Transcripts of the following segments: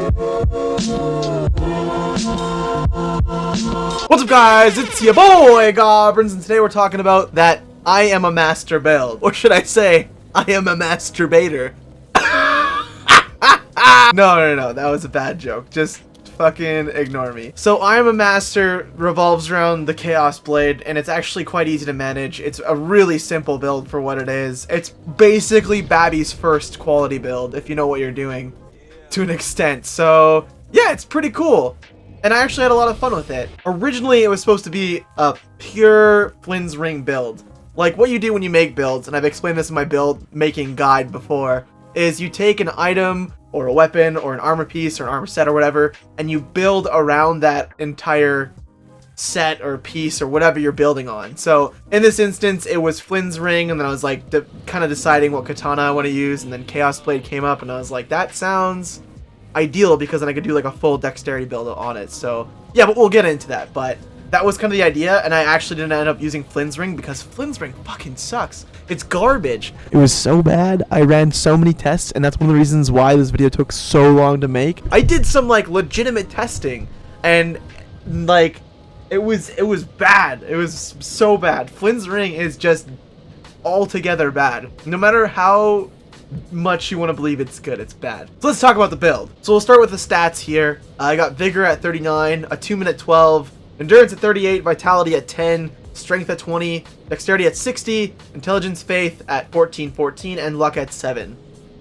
What's up, guys? It's your boy Goblins, and today we're talking about that I am a master build, or should I say, I am a masturbator. No, that was a bad joke. Just fucking ignore me. So I am a master revolves around the Chaos Blade, and it's actually quite easy to manage. It's a really simple build for what it is. It's basically Babby's first quality build, if you know what you're doing, to an extent. So yeah, it's pretty cool. And I actually had a lot of fun with it. Originally, it was supposed to be a pure Flynns Ring build. Like what you do when you make builds, and I've explained this in my build making guide before, is you take an item or a weapon or an armor piece or an armor set or whatever, and you build around that entire set or piece or whatever you're building on. So in this instance, it was Flynns Ring, and then I was like kind of deciding what katana I want to use, and then Chaos Blade came up, and I was like, that sounds ideal because then I could do like a full dexterity build on it. So yeah, but we'll get into that. But that was kind of the idea, and I actually didn't end up using Flynns Ring because Flynns Ring fucking sucks. It's garbage. It was so bad. I ran so many tests, and that's one of the reasons why this video took so long to make. I did some like legitimate testing, and like it was bad. It was so bad. Flynns Ring is just altogether bad. No matter how much you want to believe it's good, it's bad. So let's talk about the build. So we'll start with the stats here. I got Vigor at 39, Attunement at 12, Endurance at 38, Vitality at 10, Strength at 20, Dexterity at 60, Intelligence Faith at 14, and Luck at 7.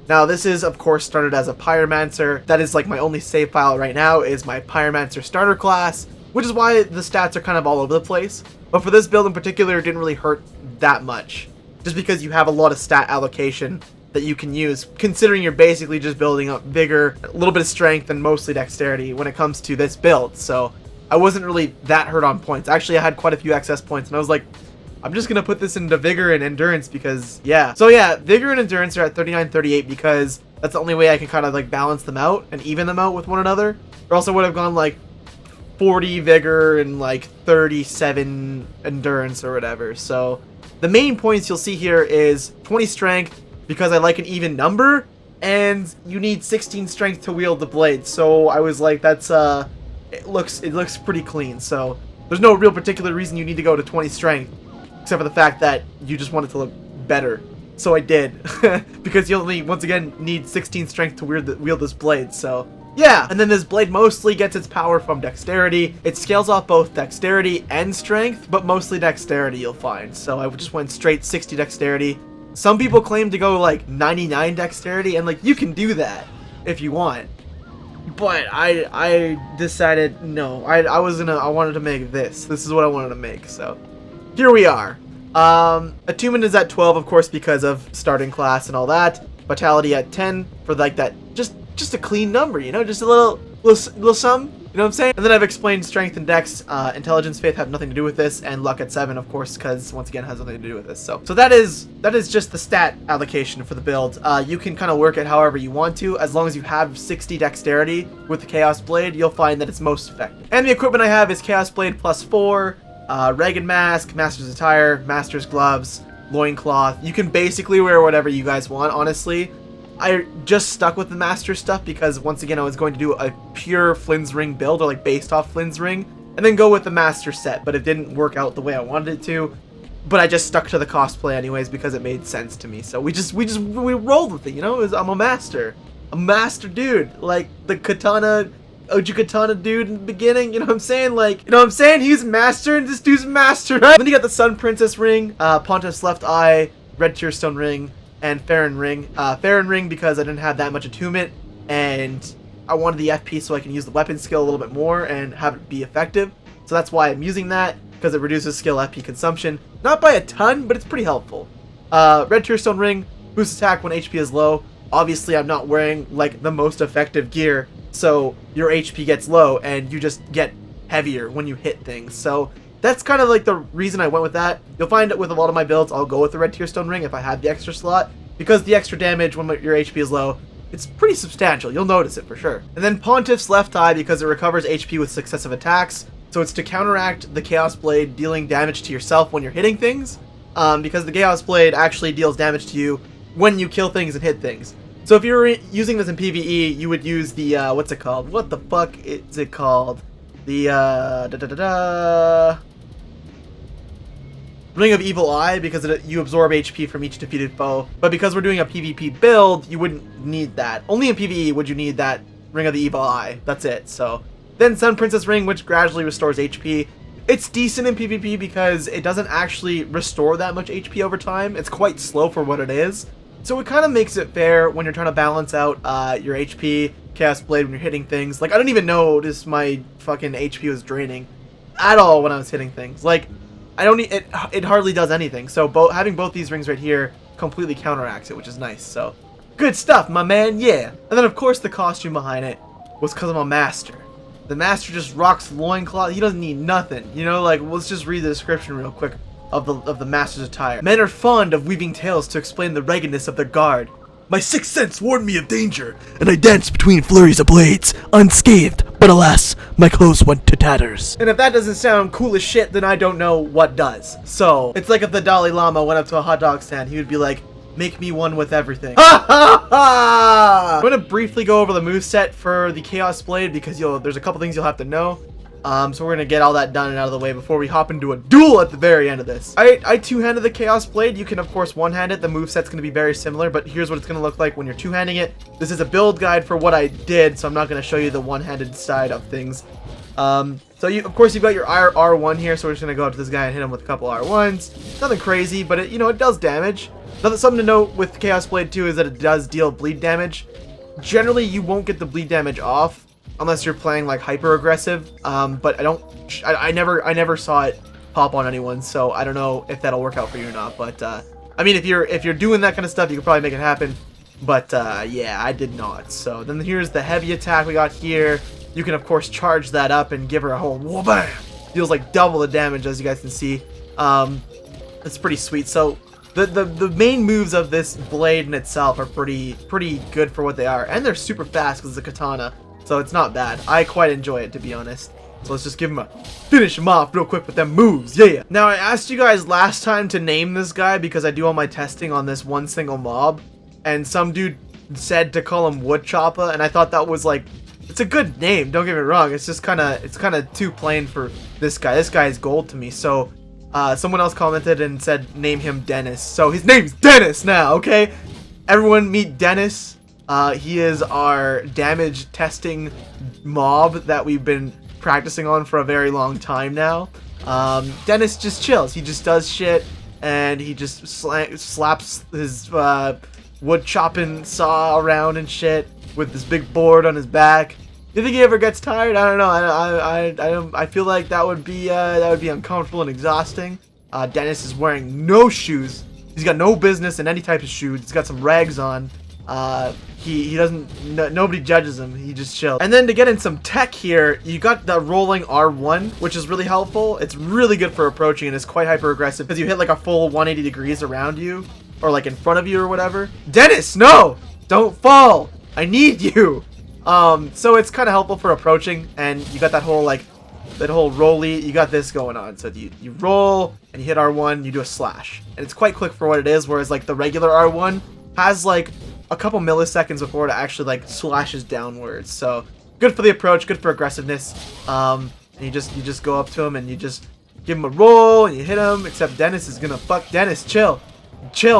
Now this is of course started as a Pyromancer. That is like my only save file right now is my Pyromancer starter class, which is why the stats are kind of all over the place. But for this build in particular, it didn't really hurt that much, just because you have a lot of stat allocation that you can use, considering you're basically just building up Vigor, a little bit of Strength, and mostly Dexterity when it comes to this build. So I wasn't really that hurt on points. Actually, I had quite a few excess points, and I was like, I'm just gonna put this into Vigor and Endurance because, yeah. So yeah, Vigor and Endurance are at 39, 38 because that's the only way I can kind of like balance them out and even them out with one another. Or else I would have gone like 40 Vigor and like 37 Endurance or whatever. So the main points you'll see here is 20 Strength, because I like an even number, and you need 16 Strength to wield the blade. So I was like, that's it looks pretty clean. So there's no real particular reason you need to go to 20 Strength, except for the fact that you just want it to look better. So I did, because you only once again need 16 Strength to wield this blade. So yeah, and then this blade mostly gets its power from Dexterity. It scales off both Dexterity and Strength, but mostly Dexterity you'll find. So I just went straight 60 Dexterity. Some people claim to go like 99 Dexterity, and like you can do that if you want. But I decided no. I wanted to make this. This is what I wanted to make. So here we are. Attunement is at 12, of course, because of starting class and all that. Vitality at 10 for like that just a clean number, you know, just a little sum. You know what I'm saying? And then I've explained Strength and Dex. Intelligence, Faith have nothing to do with this, and Luck at 7, of course, because once again has nothing to do with this. So that is just the stat allocation for the build. You can kind of work it however you want to, as long as you have 60 Dexterity with the Chaos Blade. You'll find that it's most effective. And the equipment I have is Chaos Blade +4, Ragged Mask, Master's Attire, Master's Gloves, Loincloth. You can basically wear whatever you guys want, honestly. I just stuck with the master stuff because once again I was going to do a pure Flynns Ring build, or like based off Flynns Ring, and then go with the master set, but it didn't work out the way I wanted it to. But I just stuck to the cosplay anyways because it made sense to me. So we rolled with it, you know. I'm a master dude, like the Katana, OG Katana dude in the beginning. You know what I'm saying? Like, you know what I'm saying? He's master, and this dude's master, right? Then you got the Sun Princess ring, Pontiff's Left Eye, Red Tearstone ring, and Farron Ring. Farron Ring because I didn't have that much attunement, and I wanted the FP so I can use the weapon skill a little bit more and have it be effective. So that's why I'm using that, because it reduces skill FP consumption. Not by a ton, but it's pretty helpful. Red Tearstone Ring, boosts attack when HP is low. Obviously, I'm not wearing like the most effective gear, so your HP gets low and you just get heavier when you hit things. So that's kind of like the reason I went with that. You'll find that with a lot of my builds, I'll go with the Red Tearstone Ring if I have the extra slot, because the extra damage when your HP is low, it's pretty substantial. You'll notice it for sure. And then Pontiff's Left Eye because it recovers HP with successive attacks. So it's to counteract the Chaos Blade dealing damage to yourself when you're hitting things. Because the Chaos Blade actually deals damage to you when you kill things and hit things. So if you're using this in PvE, you would use the, what's it called? What the fuck is it called? The, Ring of Evil Eye, because you absorb HP from each defeated foe. But because we're doing a PvP build, you wouldn't need that. Only in PvE would you need that Ring of the Evil Eye. That's it. So then Sun Princess Ring, which gradually restores HP. It's decent in PvP because it doesn't actually restore that much HP over time. It's quite slow for what it is. So it kind of makes it fair when you're trying to balance out your HP, Chaos Blade when you're hitting things. Like, I don't even notice my fucking HP was draining at all when I was hitting things. Like, I don't need it hardly does anything. So having both these rings right here completely counteracts it, which is nice. So good stuff, my man. Yeah. And then of course the costume behind it was because I'm a master. The master just rocks loincloth. He doesn't need nothing. You know, like, let's just read the description real quick of the master's attire. Men are fond of weaving tales to explain the ruggedness of their guard. My sixth sense warned me of danger, and I danced between flurries of blades, unscathed, but alas, my clothes went to tatters. And if that doesn't sound cool as shit, then I don't know what does. So, it's like if the Dalai Lama went up to a hot dog stand, he would be like, make me one with everything. Ha ha ha! I'm gonna briefly go over the moveset for the Chaos Blade because there's a couple things you'll have to know. So we're gonna get all that done and out of the way before we hop into a duel at the very end of this. I two-handed the Chaos Blade. You can of course one-hand it. The moveset's gonna be very similar, but here's what it's gonna look like when you're two-handing it. This is a build guide for what I did, so I'm not gonna show you the one-handed side of things. So of course you've got your R1 here, so we're just gonna go up to this guy and hit him with a couple R1s. Nothing crazy, but it does damage. Something to note with Chaos Blade too is that it does deal bleed damage. Generally, you won't get the bleed damage off unless you're playing like hyper aggressive. But I never saw it pop on anyone, so I don't know if that'll work out for you or not. But I mean, if you're doing that kind of stuff, you could probably make it happen. But yeah, I did not. So then here's the heavy attack we got here. You can of course charge that up and give her a whole whoa bam. Deals like double the damage, as you guys can see. It's pretty sweet. So the main moves of this blade in itself are pretty good for what they are, and they're super fast because it's a katana, so it's not bad. I quite enjoy it, to be honest. So let's just finish him off real quick with them moves. Yeah. Now I asked you guys last time to name this guy because I do all my testing on this one single mob, and some dude said to call him Wood Chopper, and I thought that was like, it's a good name. Don't get me wrong. It's just kind of too plain for this guy. This guy is gold to me. So. Someone else commented and said name him Dennis. So his name's Dennis now, okay? Everyone meet Dennis. He is our damage testing mob that we've been practicing on for a very long time now. Dennis just chills. He just does shit, and he just slaps his wood chopping saw around and shit with this big board on his back. Do you think he ever gets tired? I don't know. I feel like that would be uncomfortable and exhausting. Dennis is wearing no shoes. He's got no business in any type of shoes. He's got some rags on. He doesn't. Nobody judges him. He just chills. And then to get in some tech here, you got the rolling R1, which is really helpful. It's really good for approaching, and it's quite hyper aggressive because you hit like a full 180 degrees around you, or like in front of you or whatever. Dennis, no, don't fall. I need you. So it's kind of helpful for approaching, and you got that whole rolly, you got this going on. So you roll, and you hit R1, you do a slash. And it's quite quick for what it is, whereas like the regular R1 has like a couple milliseconds before it actually like slashes downwards. So good for the approach, good for aggressiveness. And you just go up to him and you just give him a roll and you hit him, except Dennis is gonna fuck Dennis, chill,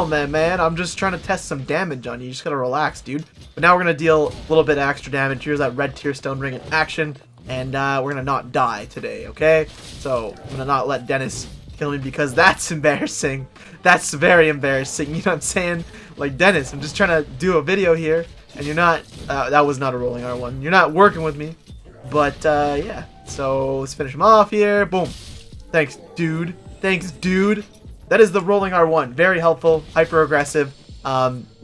man. I'm just trying to test some damage on you. You just gotta relax, dude. But now we're gonna deal a little bit of extra damage. Here's that red tear stone ring in action, and we're gonna not die today, okay? So I'm gonna not let Dennis kill me because that's embarrassing. That's very embarrassing. You know what I'm saying? Like, Dennis, I'm just trying to do a video here, and you're not. That was not a rolling R1. You're not working with me. But yeah. So let's finish him off here. Boom. Thanks, dude. That is the rolling R1. Very helpful, hyper aggressive.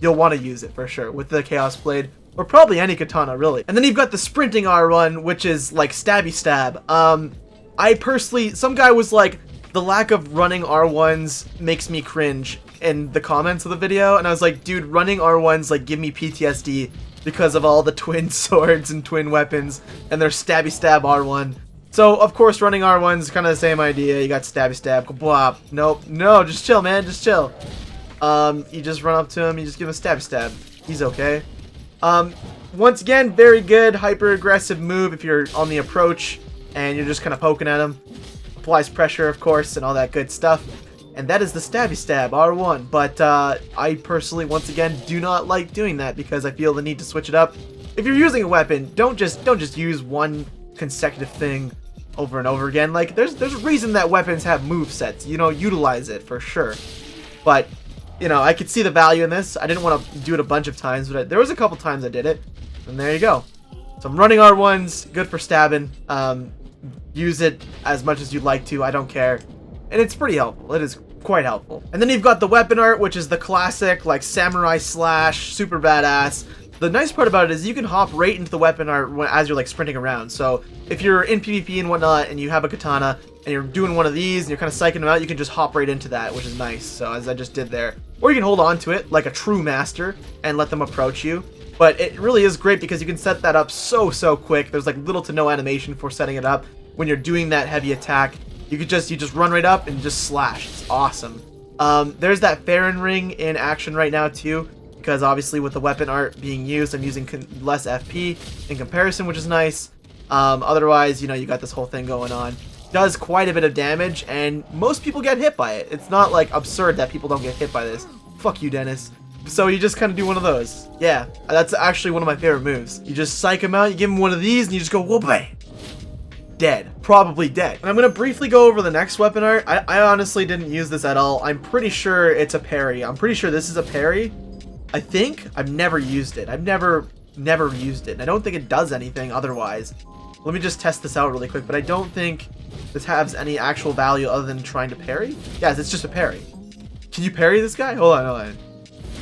You'll want to use it for sure with the Chaos Blade, or probably any katana, really. And then you've got the sprinting R1, which is like stabby stab. I personally, some guy was like, the lack of running R1s makes me cringe in the comments of the video, and I was like, dude, running R1s like give me PTSD because of all the twin swords and twin weapons and their stabby stab R1. So, of course, running R1 is kind of the same idea. You got stabby stab, kablop. Nope, no, just chill, man, just chill. You just run up to him, you just give him a stabby stab. He's okay. Once again, very good hyper aggressive move if you're on the approach and you're just kind of poking at him. Applies pressure, of course, and all that good stuff. And that is the Stabby Stab, R1. But I personally, once again, do not like doing that because I feel the need to switch it up. If you're using a weapon, don't just use one consecutive thing over and over again. Like, there's a reason that weapons have movesets. You know, utilize it for sure. But, you know, I could see the value in this. I didn't want to do it a bunch of times, but there was a couple times I did it. And there you go. So I'm running R1s, good for stabbing. Use it as much as you'd like to, I don't care. And it's pretty helpful. It is quite helpful. And then you've got the weapon art, which is the classic, like, samurai slash, super badass. The nice part about it is you can hop right into the weapon art as you're, like, sprinting around. So if you're in PvP and whatnot and you have a katana and you're doing one of these and you're kind of psyching them out, you can just hop right into that, which is nice. So as I just did there. Or you can hold on to it like a true master and let them approach you. But it really is great because you can set that up so quick. There's like little to no animation for setting it up. When you're doing that heavy attack, you just run right up and just slash. It's awesome. There's that Flynns Ring in action right now too, because obviously with the weapon art being used, I'm using less FP in comparison, which is nice. Otherwise, you know, you got this whole thing going on. Does quite a bit of damage, and most people get hit by it. It's not like absurd that people don't get hit by this. Fuck you, Dennis. So you just kind of do one of those. Yeah, that's actually one of my favorite moves. You just psych him out, you give him one of these, and you just go, whoop. Dead. Probably dead. And I'm going to briefly go over the next weapon art. I honestly didn't use this at all. I'm pretty sure it's a parry. I'm pretty sure this is a parry. I think. I've never used it. I've never used it. And I don't think it does anything otherwise. Let me just test this out really quick. But I don't think this has any actual value other than trying to parry. Yes, it's just a parry. Can you parry this guy? Hold on.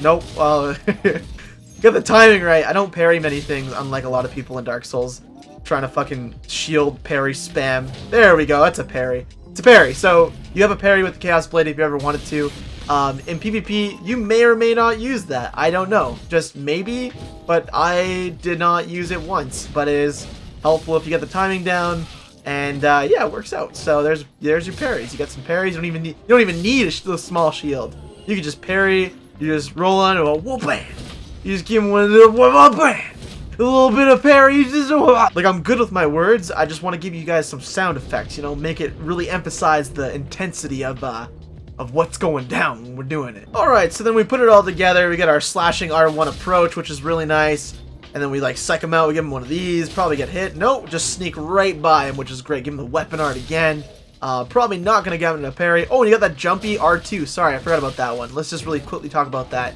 Nope. Well, get the timing right. I don't parry many things, unlike a lot of people in Dark Souls. Trying to fucking shield, parry, spam. There we go. That's a parry. It's a parry. So you have a parry with the Chaos Blade if you ever wanted to. In PvP, you may or may not use that. I don't know. Just maybe. But I did not use it once. But it is helpful if you get the timing down. And yeah, it works out. So there's your parries. You got some parries. You don't even need a small shield. You can just parry. You just roll on and whoop bam. You just give him one little whoop bam. A little bit of parry, like I'm good with my words. I just want to give you guys some sound effects, you know, make it really emphasize the intensity of what's going down when we're doing it. All right, so then we put it all together. We get our slashing R1 approach, which is really nice, and then we like psych him out. We give him one of these, probably get hit. Nope, just sneak right by him, which is great. Give him the weapon art again. Probably not gonna get him a parry. Oh, and you got that jumpy R2. Sorry, I forgot about that one. Let's just really quickly talk about that.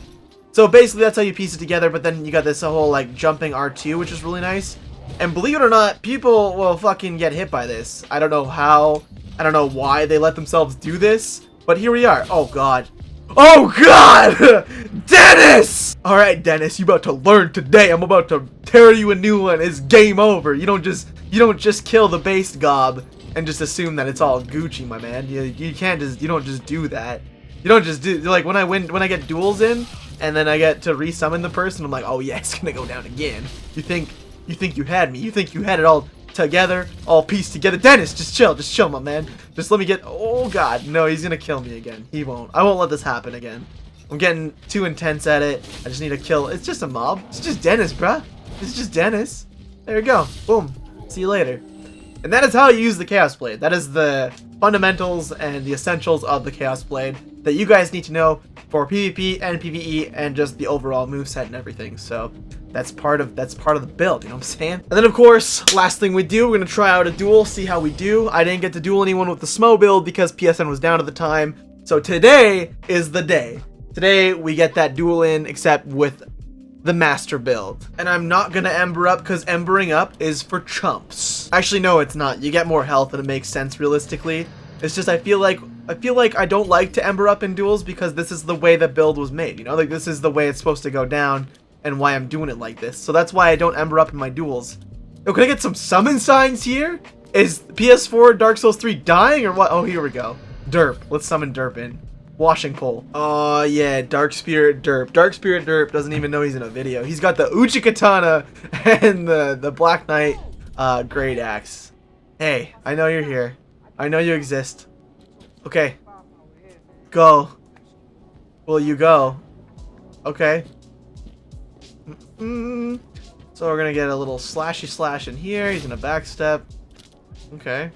So basically that's how you piece it together, but then you got this whole like jumping R2, which is really nice. And believe it or not, people will fucking get hit by this. I don't know how, I don't know why they let themselves do this, but here we are. Oh god. Oh god! Dennis! Alright Dennis, you about to learn today. I'm about to tear you a new one. It's game over. You don't just kill the base gob and just assume that it's all Gucci, my man. You don't just do that. You don't just do, like when I get duels in, and then I get to resummon the person, I'm like, oh yeah, it's gonna go down again. You think you had me. You think you had it all together, all pieced together. Dennis, just chill, my man. Just let me get, oh god, no, he's gonna kill me again. He won't. I won't let this happen again. I'm getting too intense at it. I just need to kill. It's just a mob. It's just Dennis, bruh. It's just Dennis. There you go. Boom. See you later. And that is how you use the Chaos Blade. That is the fundamentals and the essentials of the Chaos Blade that you guys need to know for PvP and PvE and just the overall moveset and everything. So that's part of the build, you know what I'm saying? And then of course, last thing we do, we're gonna try out a duel, see how we do. I didn't get to duel anyone with the Smo build because PSN was down at the time. So today is the day. Today we get that duel in, except with the master build. And I'm not gonna ember up because embering up is for chumps. Actually, no, it's not. You get more health and it makes sense realistically. It's just I feel like I don't like to ember up in duels because this is the way the build was made, you know? Like this is the way it's supposed to go down and why I'm doing it like this. So that's why I don't ember up in my duels. Oh, can I get some summon signs here? Is PS4 Dark Souls 3 dying or what? Oh, here we go. Derp. Let's summon Derp in. Washing pole. Oh yeah, Dark Spirit Derp. Dark Spirit Derp doesn't even know he's in a video. He's got the Uchi Katana and the Black Knight Great Axe. Hey, I know you're here. I know you exist. Okay. Go. Will you go? Okay. So we're gonna get a little slashy slash in here. He's gonna backstep. Okay.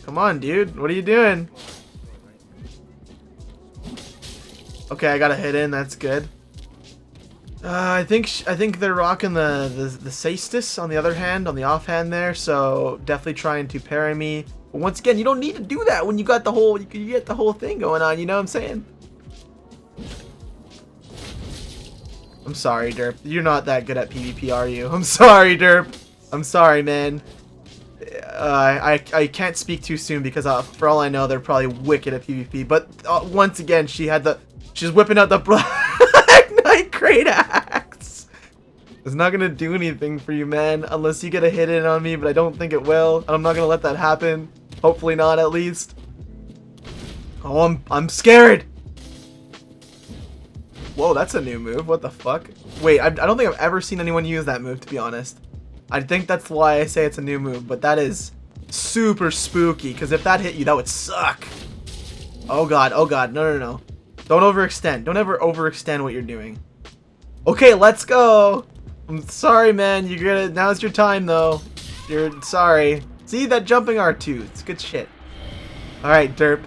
Come on, dude. What are you doing? Okay, I got a hit in. That's good. I think they're rocking the Ceastus on the other hand, on the offhand there. So definitely trying to parry me. But once again, you don't need to do that when you got the whole you get the whole thing going on. You know what I'm saying? I'm sorry, Derp. You're not that good at PvP, are you? I'm sorry, Derp. I'm sorry, man. I can't speak too soon because for all I know, they're probably wicked at PvP. But once again, she's whipping out the Black Knight Great Axe. It's not gonna do anything for you, man, unless you get a hit in on me. But I don't think it will. And I'm not gonna let that happen. Hopefully not, at least. Oh, I'm scared. Whoa, that's a new move. What the fuck? Wait, I don't think I've ever seen anyone use that move, to be honest. I think that's why I say it's a new move, but that is super spooky, because if that hit you, that would suck. Oh god, no. Don't overextend. Don't ever overextend what you're doing. Okay, let's go. I'm sorry, man. Now's your time, though. You're sorry. See, that jumping R2. It's good shit. Alright, Derp.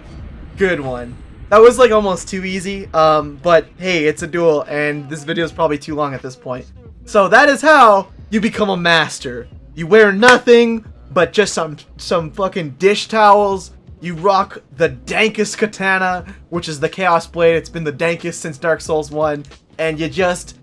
Good one. That was like almost too easy, but hey, it's a duel, and this video is probably too long at this point. So that is how you become a master. You wear nothing but just some fucking dish towels. You rock the dankest katana, which is the Chaos Blade. It's been the dankest since Dark Souls 1, and you just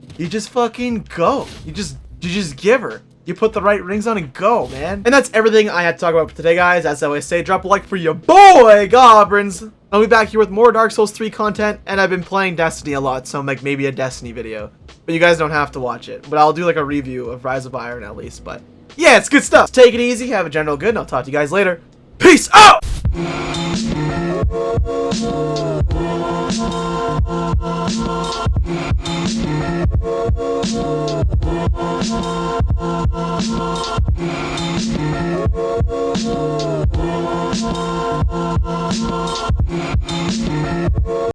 fucking go. You just give her. You put the right rings on and go, man. And that's everything I had to talk about for today, guys. As I always say, drop a like for your boy Goblins. I'll be back here with more Dark Souls 3 content, and I've been playing Destiny a lot, so like maybe a Destiny video. But you guys don't have to watch it. But I'll do like a review of Rise of Iron at least. But yeah, it's good stuff. Take it easy, have a general good, and I'll talk to you guys later. Peace out!